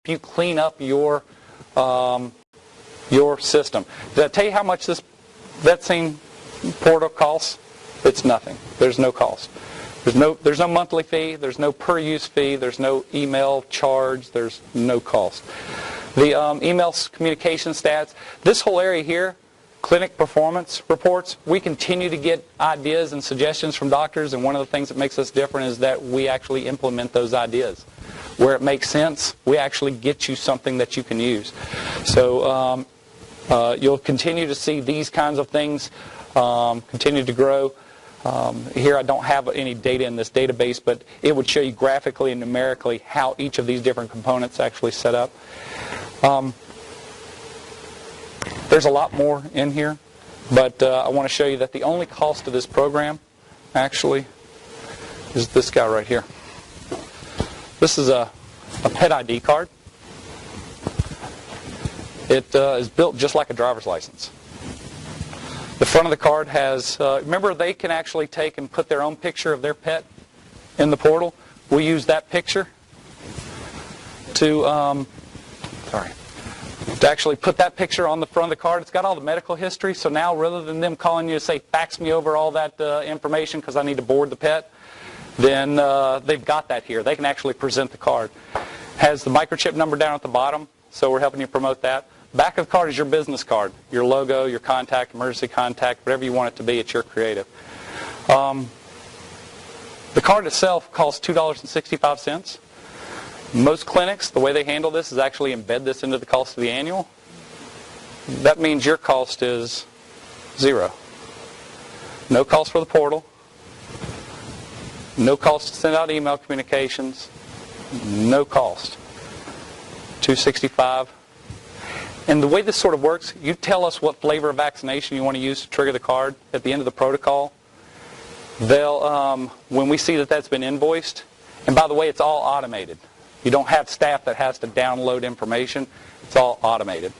you clean up your system. Did I tell you how much this VetScene portal costs? It's nothing. There's no cost. There's no monthly fee. There's no per use fee. There's no email charge. There's no cost. The email communication stats. This whole area here, clinic performance reports. We continue to get ideas and suggestions from doctors, and one of the things that makes us different is that we actually implement those ideas. Where it makes sense, we actually get you something that you can use. So you'll continue to see these kinds of things continue to grow. Here I don't have any data in this database, but it would show you graphically and numerically how each of these different components actually set up. There's a lot more in here, but I want to show you that the only cost of this program actually is this guy right here. This is a pet ID card. It is built just like a driver's license. The front of the card has, remember they can actually take and put their own picture of their pet in the portal. We use that picture to actually put that picture on the front of the card. It's got all the medical history, so now rather than them calling you to say, fax me over all that information because I need to board the pet, then they've got that here. They can actually present the card. Has the microchip number down at the bottom, so we're helping you promote that. Back of the card is your business card, your logo, your contact, emergency contact, whatever you want it to be. It's your creative. The card itself costs $2.65. Most clinics, the way they handle this is actually embed this into the cost of the annual. That means your cost is $0. No cost for the portal. No cost to send out email communications. No cost. $2.65. And the way this sort of works, you tell us what flavor of vaccination you want to use to trigger the card at the end of the protocol. They'll, when we see that that's been invoiced, and by the way, it's all automated. You don't have staff that has to download information. It's all automated.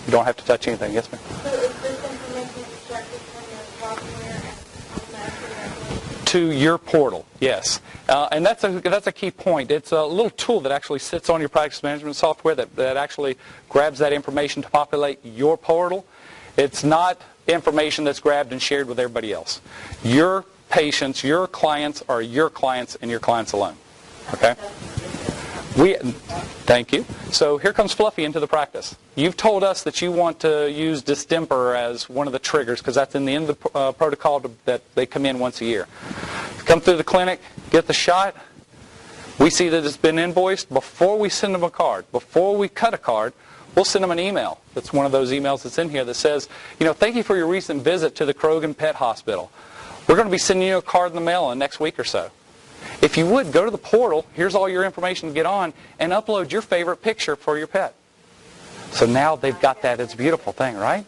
You don't have to touch anything. Yes, ma'am? So is this information extracted from your software and to your portal, yes. And that's a key point. It's a little tool that actually sits on your practice management software that actually grabs that information to populate your portal. It's not information that's grabbed and shared with everybody else. Your patients, your clients are your clients and your clients alone. Okay? Thank you. So here comes Fluffy into the practice. You've told us that you want to use distemper as one of the triggers because that's in the end of the protocol that they come in once a year. Come through the clinic, get the shot. We see that it's been invoiced. Before we send them a card, before we cut a card, we'll send them an email. That's one of those emails that's in here that says, thank you for your recent visit to the Krogan Pet Hospital. We're going to be sending you a card in the mail in the next week or so. If you would, go to the portal, here's all your information to get on, and upload your favorite picture for your pet. So now they've got that. It's a beautiful thing, right?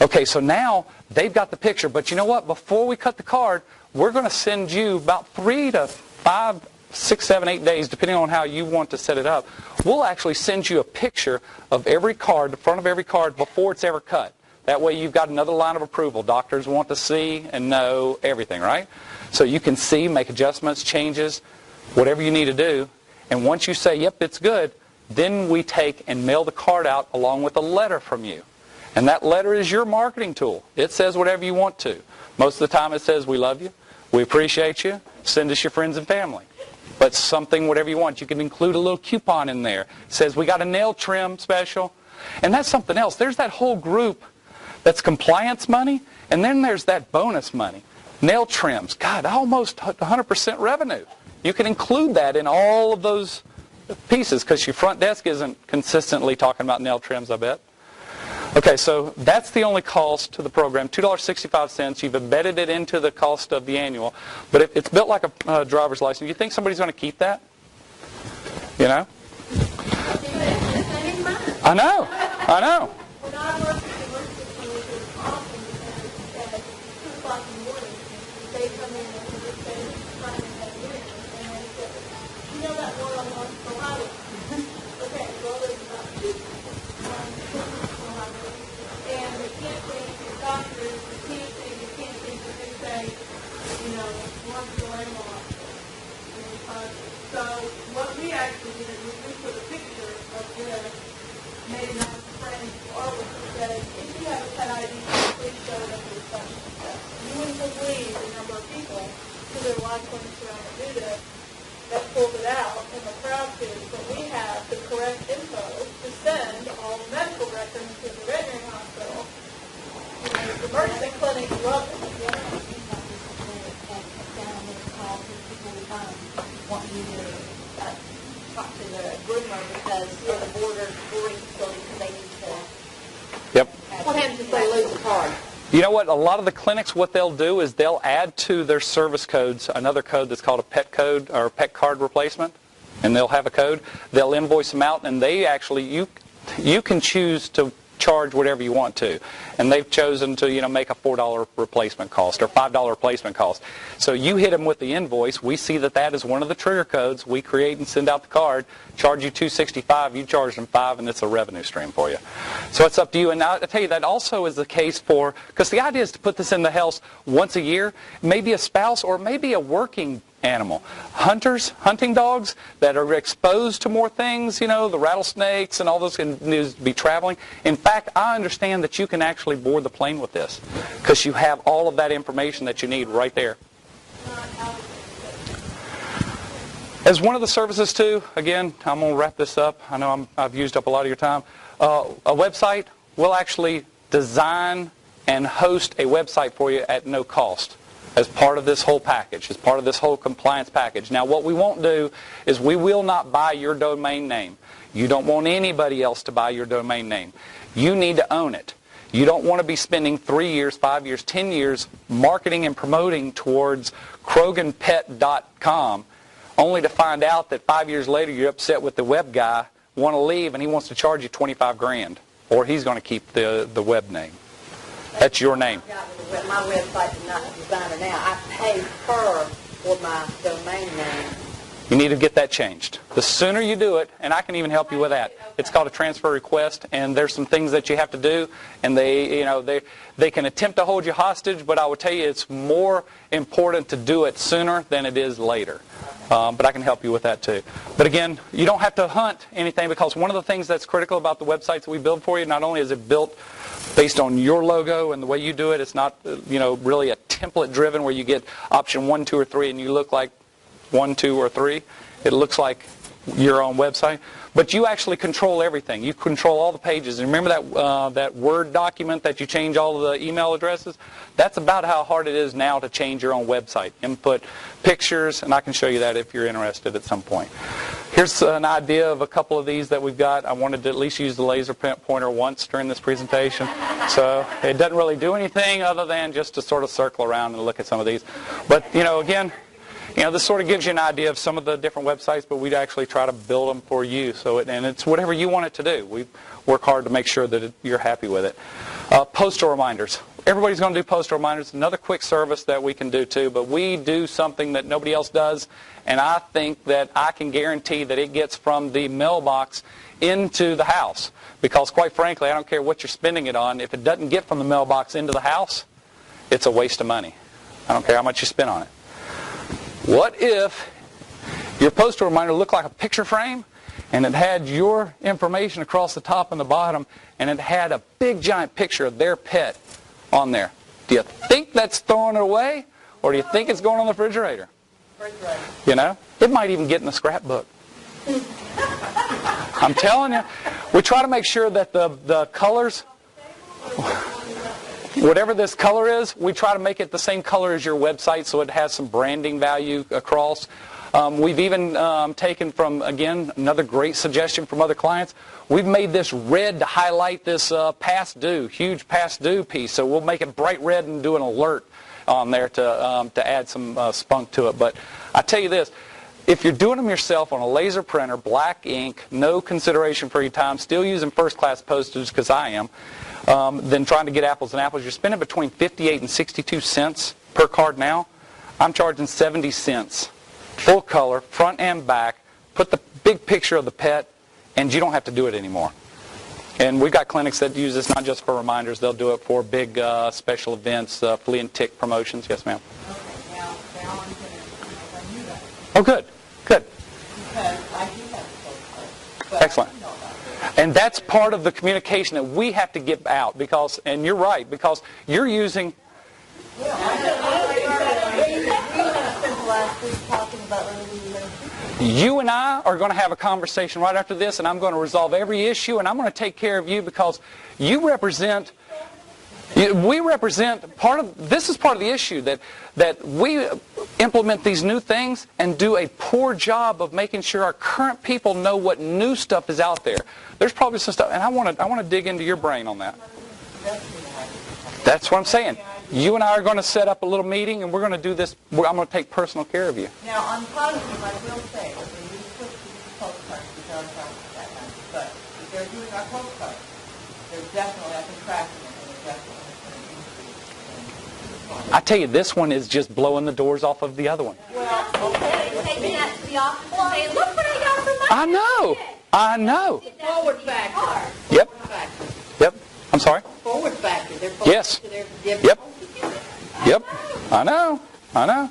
Okay, so now they've got the picture, but you know what? Before we cut the card, we're going to send you about 3 to 5, 6, 7, 8 days, depending on how you want to set it up. We'll actually send you a picture of every card, the front of every card, before it's ever cut. That way you've got another line of approval. Doctors want to see and know everything, right? So you can see, make adjustments, changes, whatever you need to do. And once you say, yep, it's good, then we take and mail the card out along with a letter from you. And that letter is your marketing tool. It says whatever you want to. Most of the time it says, we love you, we appreciate you, send us your friends and family. But something, whatever you want. You can include a little coupon in there. It says, we got a nail trim special. And that's something else. There's that whole group that's compliance money, and then there's that bonus money. Nail trims, God, almost 100% revenue. You can include that in all of those pieces because your front desk isn't consistently talking about nail trims, I bet. Okay, so that's the only cost to the program, $2.65. You've embedded it into the cost of the annual. But it's built like a driver's license. You think somebody's going to keep that? You know? I know. I know. When I worked at the university, it was awesome because at 2 o'clock in the morning, they come in and they say, "Trying to have dinner," and they said, "You know that one-on-one Ohio?" Okay, well, there's about 2 Ohio, and they can't say to the doctors, they can't say that they say, one to Lamar. So what we actually did is we put a picture because you're the boarding facility, so they need to. Yep. What happens if they lose a card? You know what? A lot of the clinics, what they'll do is they'll add to their service codes another code that's called a pet code or pet card replacement, and they'll have a code. They'll invoice them out, and they actually you can choose to charge whatever you want to, and they've chosen to make a $4 replacement cost or $5 replacement cost. So you hit them with the invoice. We see that is one of the trigger codes. We create and send out the card. Charge you $265. You charge them $5, and it's a revenue stream for you. So it's up to you. And I tell you that also is the case for, because the idea is to put this in the house once a year. Maybe a spouse or maybe a working animal. Hunters, hunting dogs that are exposed to more things, the rattlesnakes and all those can be traveling. In fact, I understand that you can actually board the plane with this because you have all of that information that you need right there. As one of the services too, again, I'm going to wrap this up. I know I've used up a lot of your time. A website, we'll actually design and host a website for you at no cost, as part of this whole package, as part of this whole compliance package. Now, what we won't do is we will not buy your domain name. You don't want anybody else to buy your domain name. You need to own it. You don't want to be spending 3 years, 5 years, 10 years marketing and promoting towards KroganPet.com only to find out that 5 years later you're upset with the web guy, want to leave, and he wants to charge you $25,000, or he's going to keep the web name. That's your name. My website is not designer now. I pay her for my domain name. You need to get that changed. The sooner you do it, and I can even help you with that. It's called a transfer request, and there's some things that you have to do, and they can attempt to hold you hostage, but I will tell you it's more important to do it sooner than it is later. But I can help you with that too. But again, you don't have to hunt anything, because one of the things that's critical about the websites that we build for you, not only is it built based on your logo and the way you do it, it's not really a template driven where you get option 1, 2, or 3 and you look like 1, 2, or 3. It looks like your own website. But you actually control everything. You control all the pages. And remember that Word document that you change all of the email addresses? That's about how hard it is now to change your own website. Input pictures, and I can show you that if you're interested at some point. Here's an idea of a couple of these that we've got. I wanted to at least use the laser pointer once during this presentation. So it doesn't really do anything other than just to sort of circle around and look at some of these. But, again, this sort of gives you an idea of some of the different websites, but we'd actually try to build them for you. And it's whatever you want it to do. We work hard to make sure that you're happy with it. Postal reminders. Everybody's going to do postal reminders. Another quick service that we can do too, but we do something that nobody else does, and I think that I can guarantee that it gets from the mailbox into the house. Because quite frankly, I don't care what you're spending it on. If it doesn't get from the mailbox into the house, it's a waste of money. I don't care how much you spend on it. What if your postal reminder looked like a picture frame, and it had your information across the top and the bottom, and it had a big giant picture of their pet on there? Do you think that's throwing it away, or do you think it's going on the refrigerator? It might even get in the scrapbook. I'm telling you, we try to make sure that the colors, whatever this color is, we try to make it the same color as your website so it has some branding value across. We've even taken from, again, another great suggestion from other clients. We've made this red to highlight this past due, huge past due piece. So we'll make it bright red and do an alert on there to add some spunk to it. But I tell you this, if you're doing them yourself on a laser printer, black ink, no consideration for your time, still using first-class postage because I am, then trying to get apples and apples, you're spending between 58 and 62 cents per card now. I'm charging 70 cents. Full color, front and back, put the big picture of the pet, and you don't have to do it anymore. And we've got clinics that use this not just for reminders, they'll do it for big special events, flea and tick promotions. Yes, ma'am. Okay, now I'm going to knew that. Oh, good, good. Because I do have a code. Excellent. And that's part of the communication that we have to get out because, and you're right, because you're using... You and I are going to have a conversation right after this, and I'm going to resolve every issue, and I'm going to take care of you because you represent We represent part of, this is part of the issue, that we implement these new things and do a poor job of making sure our current people know what new stuff is out there. There's probably some stuff, and I want to dig into your brain on that. That's what I'm saying. You and I are going to set up a little meeting, and we're going to do this. I'm going to take personal care of you. Now, on positive, I will say that when we put these postcards, we don't talk about that much, but if they're doing our postcards, they're definitely, I've been tracking it, and they're definitely going to increase. I tell you, this one is just blowing the doors off of the other one. Well, okay. Taking that to the office and saying, look what I got for my I know. I know. Forward factor. Yep. Forward factor. Yep. I'm sorry? Forward factor. They're Yes. to their given. Yep. Yep. I know. I know.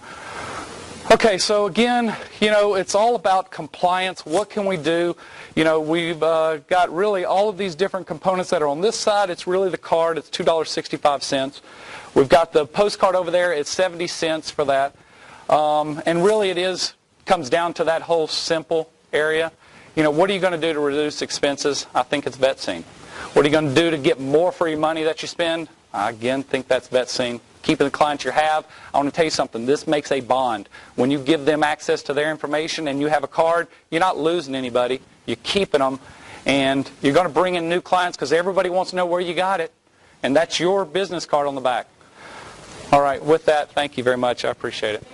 Okay, so again, it's all about compliance. What can we do? We've got really all of these different components that are on this side. It's really the card. It's $2.65. We've got the postcard over there. It's 70 cents for that. And really it comes down to that whole simple area. What are you going to do to reduce expenses? I think it's VetScene. What are you going to do to get more for your money that you spend? I again think that's VetScene. Keeping the clients you have. I want to tell you something. This makes a bond. When you give them access to their information and you have a card, you're not losing anybody. You're keeping them. And you're going to bring in new clients because everybody wants to know where you got it. And that's your business card on the back. All right. With that, thank you very much. I appreciate it.